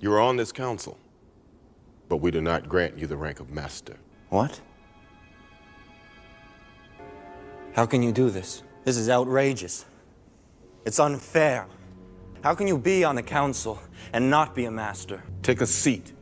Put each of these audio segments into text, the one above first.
You are on this council, but we do not grant you the rank of master. What? How can you do this? This is outrageous. It's unfair. How can you be on the council and not be a master? Take a seat,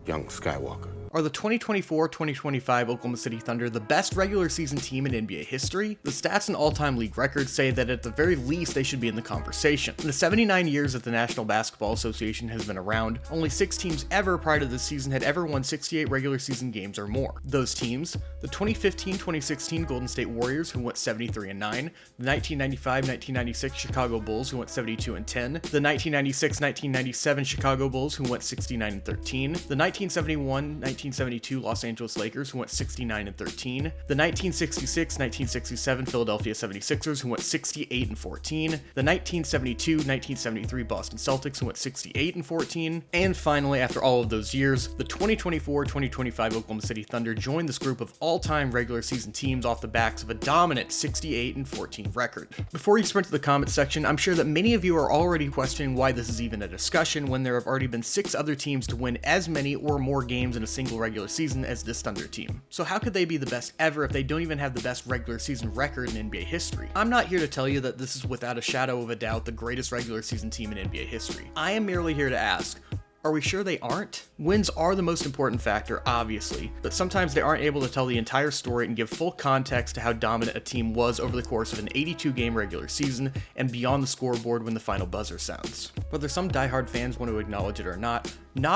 young Skywalker. Are the 2024-2025 Oklahoma City Thunder the best regular season team in NBA history? The stats and all-time league records say that at the very least they should be in the conversation. In the 79 years that the National Basketball Association has been around, only 6 teams ever prior to this season had ever won 68 regular season games or more. Those teams: the 2015-2016 Golden State Warriors, who went 73-9, the 1995-1996 Chicago Bulls, who went 72-10, the 1996-1997 Chicago Bulls, who went 69-13, the 1971-1972 Los Angeles Lakers, who went 69-13, the 1966-1967 Philadelphia 76ers, who went 68-14, the 1972-1973 Boston Celtics, who went 68-14, and finally, after all of those years, the 2024-2025 Oklahoma City Thunder joined this group of all-time regular season teams off the backs of a dominant 68-14 record. Before you sprint to the comments section, I'm sure that many of you are already questioning why this is even a discussion when there have already been 6 other teams to win as many or more games in a single regular season as this Thunder team. So how could they be the best ever if they don't even have the best regular season record in NBA history? I'm not here to tell you that this is without a shadow of a doubt the greatest regular season team in NBA history. I am merely here to ask, are we sure they aren't? Wins are the most important factor, obviously, but sometimes they aren't able to tell the entire story and give full context to how dominant a team was over the course of an 82-game regular season and beyond the scoreboard when the final buzzer sounds. Whether some diehard fans want to acknowledge it or not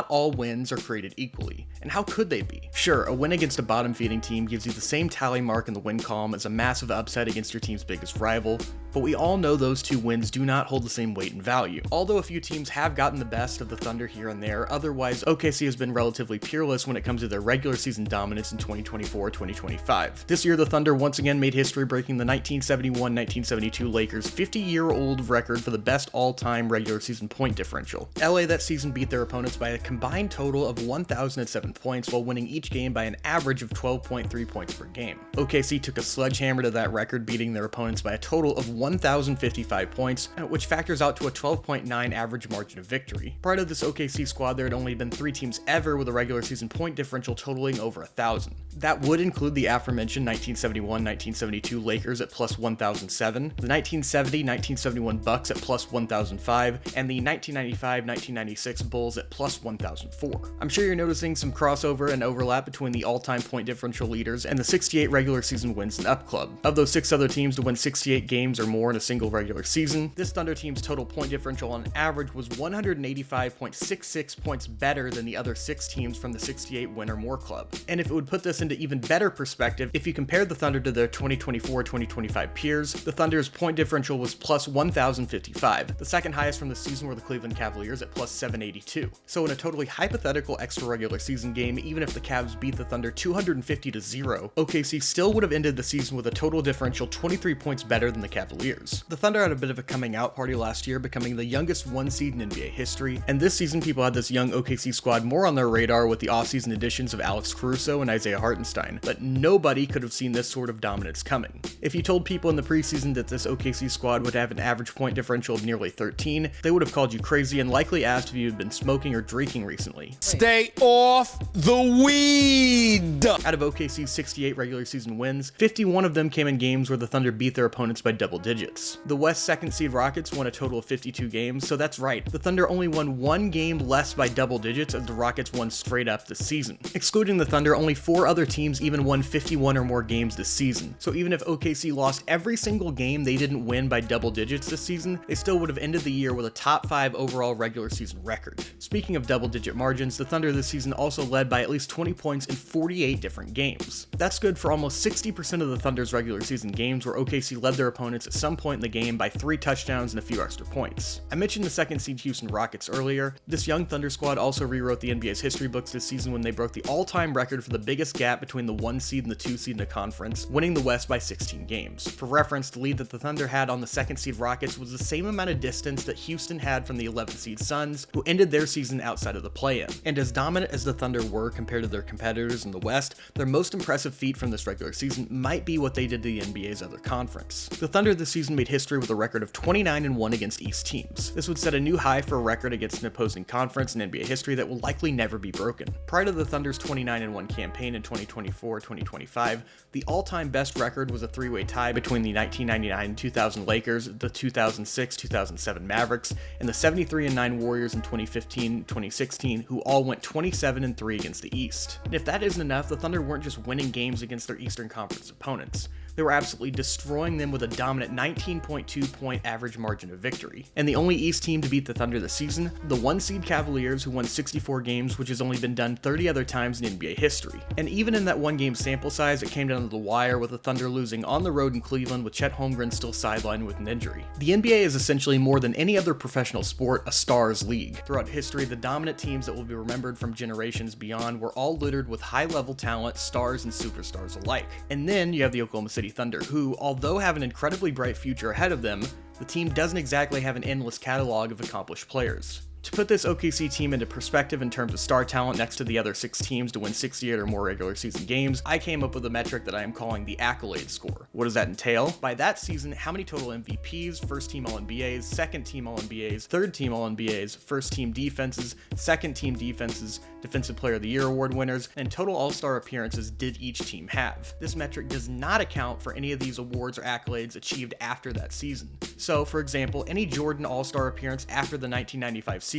all wins are created equally, and how could they be? Sure, a win against a bottom-feeding team gives you the same tally mark in the win column as a massive upset against your team's biggest rival, but we all know those 2 wins do not hold the same weight and value. Although a few teams have gotten the best of the Thunder here and there, otherwise OKC has been relatively peerless when it comes to their regular season dominance in 2024-2025. This year, the Thunder once again made history, breaking the 1971-1972 Lakers' 50-year-old record for the best all-time regular season point differential. LA that season beat their opponents by a combined total of 1,007 points while winning each game by an average of 12.3 points per game. OKC took a sledgehammer to that record, beating their opponents by a total of 1,055 points, which factors out to a 12.9 average margin of victory. Prior to this OKC squad, there had only been 3 teams ever with a regular season point differential totaling over 1,000. That would include the aforementioned 1971-1972 Lakers at plus 1,007, the 1970-1971 Bucks at plus 1,005, and the 1995-1996 Bulls at plus 1,004. I'm sure you're noticing some crossover and overlap between the all-time point differential leaders and the 68 regular season wins in Up Club. Of those 6 other teams to win 68 games or more in a single regular season, this Thunder team's total point differential on average was 185.66 points better than the other 6 teams from the 68 win or more club. And if it would put this into even better perspective, if you compared the Thunder to their 2024-2025 peers, the Thunder's point differential was plus 1,055. The second highest from the season were the Cleveland Cavaliers at plus 782. So in a totally hypothetical extra regular season game, even if the Cavs beat the Thunder 250-0, OKC still would have ended the season with a total differential 23 points better than the Cavaliers. The Thunder had a bit of a coming out party last year, becoming the youngest 1 seed in NBA history, and this season people had this young OKC squad more on their radar with the offseason additions of Alex Caruso and Isaiah Hartenstein, but nobody could have seen this sort of dominance coming. If you told people in the preseason that this OKC squad would have an average point differential of nearly 13, they would have called you crazy and likely asked if you had been smoking or drinking recently. Stay off the weed! Out of OKC's 68 regular season wins, 51 of them came in games where the Thunder beat their opponents by double digits. The West second seed Rockets won a total of 52 games, so that's right, the Thunder only won 1 game less by double digits as the Rockets won straight up this season. Excluding the Thunder, only 4 other teams even won 51 or more games this season, so even if OKC lost every single game they didn't win by double digits this season, they still would have ended the year with a top 5 overall regular season record. Speaking of double-digit margins, the Thunder this season also led by at least 20 points in 48 different games. That's good for almost 60% of the Thunder's regular season games where OKC led their opponents at some point in the game by 3 touchdowns and a few extra points. I mentioned the second seed Houston Rockets earlier. This young Thunder squad also rewrote the NBA's history books this season when they broke the all-time record for the biggest gap between the 1 seed and the 2 seed in a conference, winning the West by 16 games. For reference, the lead that the Thunder had on the second seed Rockets was the same amount of distance that Houston had from the 11th seed Suns, who ended their season outside of the play-in. And as dominant as the Thunder were compared to their competitors in the West, their most impressive feat from this regular season might be what they did to the NBA's other conference. The Thunder this season made history with a record of 29-1 against East teams. This would set a new high for a record against an opposing conference in NBA history that will likely never be broken. Prior to the Thunder's 29-1 campaign in 2024-2025, the all-time best record was a three-way tie between the 1999-2000 Lakers, the 2006-2007 Mavericks, and the 73-9 Warriors in 2015-2016, who all went 27-3 against the East. And if that isn't enough, the Thunder weren't just winning games against their Eastern Conference opponents. They were absolutely destroying them with a dominant 19.2 point average margin of victory. And the only East team to beat the Thunder this season, the 1-seed Cavaliers, who won 64 games, which has only been done 30 other times in NBA history. And even in that one-game sample size, it came down to the wire, with the Thunder losing on the road in Cleveland with Chet Holmgren still sidelined with an injury. The NBA is essentially more than any other professional sport, a stars league. Throughout history, the dominant teams that will be remembered from generations beyond were all littered with high-level talent, stars and superstars alike. And then you have the Oklahoma City Thunder, who, although have an incredibly bright future ahead of them, the team doesn't exactly have an endless catalog of accomplished players. To put this OKC team into perspective in terms of star talent next to the other 6 teams to win 68 or more regular season games, I came up with a metric that I am calling the Accolade score. What does that entail? By that season, how many total MVPs, first team All-NBAs, second team All-NBAs, third team All-NBAs, first team defenses, second team defenses, Defensive Player of the Year award winners, and total All-Star appearances did each team have. This metric does not account for any of these awards or accolades achieved after that season. So, for example, any Jordan All-Star appearance after the 1995 season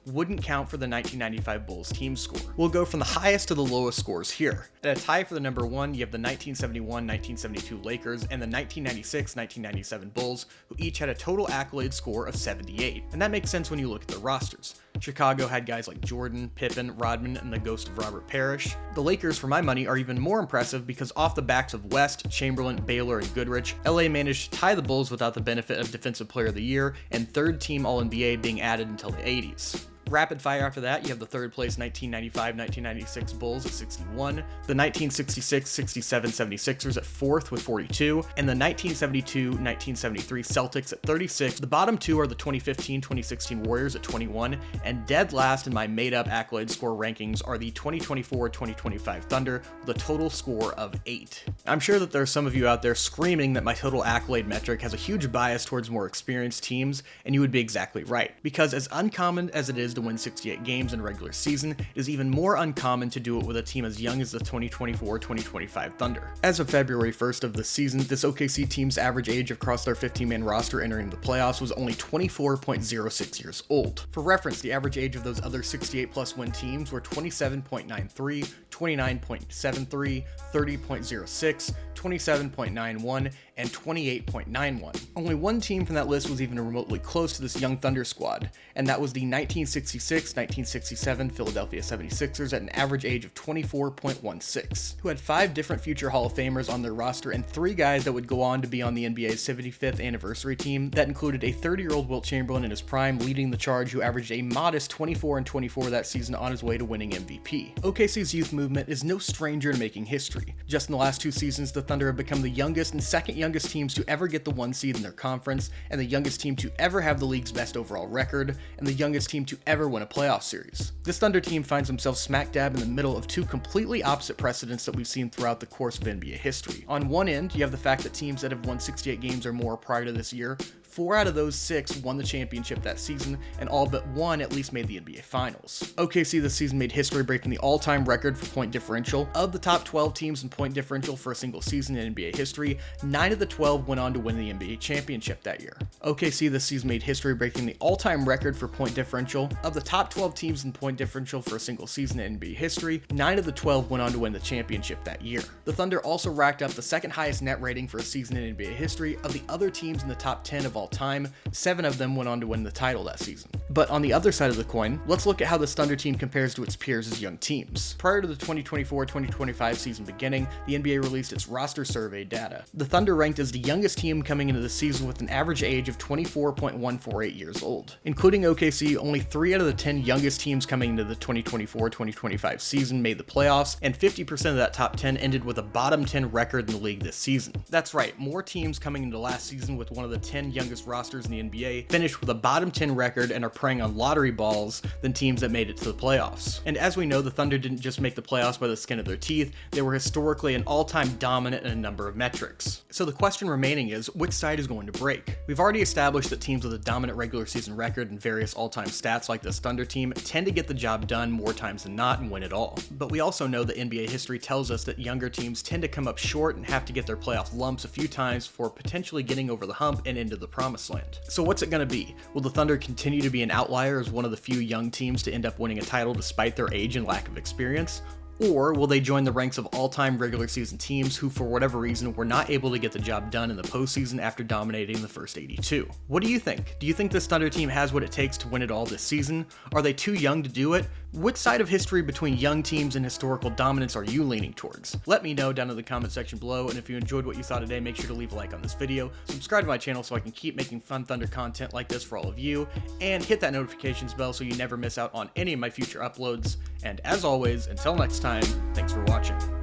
wouldn't count for the 1995 Bulls team score. We'll go from the highest to the lowest scores here. At a tie for the number 1, you have the 1971-1972 Lakers and the 1996-1997 Bulls, who each had a total accolade score of 78. And that makes sense when you look at their rosters. Chicago had guys like Jordan, Pippen, Rodman, and the ghost of Robert Parrish. The Lakers, for my money, are even more impressive because off the backs of West, Chamberlain, Baylor, and Goodrich, LA managed to tie the Bulls without the benefit of Defensive Player of the Year and third team All-NBA being added until the 80s. Rapid fire after that, you have the third place 1995-1996 Bulls at 61, the 1966-67 76ers at 4th with 42, and the 1972-1973 Celtics at 36. The bottom 2 are the 2015-2016 Warriors at 21, and dead last in my made-up accolade score rankings are the 2024-2025 Thunder with a total score of 8. I'm sure that there are some of you out there screaming that my total accolade metric has a huge bias towards more experienced teams, and you would be exactly right, because as uncommon as it is to win 68 games in a regular season, it is even more uncommon to do it with a team as young as the 2024-2025 Thunder. As of February 1st of this season, this OKC team's average age across their 15-man roster entering the playoffs was only 24.06 years old. For reference, the average age of those other 68-plus win teams were 27.93, 29.73, 30.06, 27.91, and 28.91. Only one team from that list was even remotely close to this young Thunder squad, and that was the 1966-1967 Philadelphia 76ers at an average age of 24.16, who had 5 different future Hall of Famers on their roster and 3 guys that would go on to be on the NBA's 75th anniversary team that included a 30-year-old Wilt Chamberlain in his prime leading the charge, who averaged a modest 24-24 that season on his way to winning MVP. OKC's youth movement is no stranger to making history. Just in the last 2 seasons, the Thunder have become the youngest and second youngest teams to ever get the 1 seed in their conference, and the youngest team to ever have the league's best overall record, and the youngest team to ever win a playoff series. This Thunder team finds themselves smack dab in the middle of 2 completely opposite precedents that we've seen throughout the course of NBA history. On one end, you have the fact that teams that have won 68 games or more prior to this year, 4 out of those 6 won the championship that season, and all but 1 at least made the NBA Finals. OKC this season made history breaking the all-time record for point differential. Of the top 12 teams in point differential for a single season in NBA history, 9 of the 12 went on to win the NBA championship that year. OKC this season made history breaking the all-time record for point differential. Of the top 12 teams in point differential for a single season in NBA history, 9 of the 12 went on to win the championship that year. The Thunder also racked up the second highest net rating for a season in NBA history. Of the other teams in the top 10 of all time, 7 of them went on to win the title that season. But on the other side of the coin, let's look at how this Thunder team compares to its peers as young teams. Prior to the 2024-2025 season beginning, the NBA released its roster survey data. The Thunder ranked as the youngest team coming into the season with an average age of 24.148 years old. Including OKC, only 3 out of the 10 youngest teams coming into the 2024-2025 season made the playoffs, and 50% of that top 10 ended with a bottom 10 record in the league this season. That's right, more teams coming into last season with one of the 10 youngest youngest rosters in the NBA, finished with a bottom 10 record and are preying on lottery balls than teams that made it to the playoffs. And as we know, the Thunder didn't just make the playoffs by the skin of their teeth, they were historically an all-time dominant in a number of metrics. So the question remaining is, which side is going to break? We've already established that teams with a dominant regular season record and various all-time stats like this Thunder team tend to get the job done more times than not and win it all. But we also know that NBA history tells us that younger teams tend to come up short and have to get their playoff lumps a few times before potentially getting over the hump and into the promised land. So what's it going to be? Will the Thunder continue to be an outlier as one of the few young teams to end up winning a title despite their age and lack of experience? Or will they join the ranks of all-time regular season teams who, for whatever reason, were not able to get the job done in the postseason after dominating the first 82? What do you think? Do you think this Thunder team has what it takes to win it all this season? Are they too young to do it? Which side of history between young teams and historical dominance are you leaning towards? Let me know down in the comment section below, and if you enjoyed what you saw today, make sure to leave a like on this video, subscribe to my channel so I can keep making fun Thunder content like this for all of you, and hit that notifications bell so you never miss out on any of my future uploads. And as always, until next time, thanks for watching.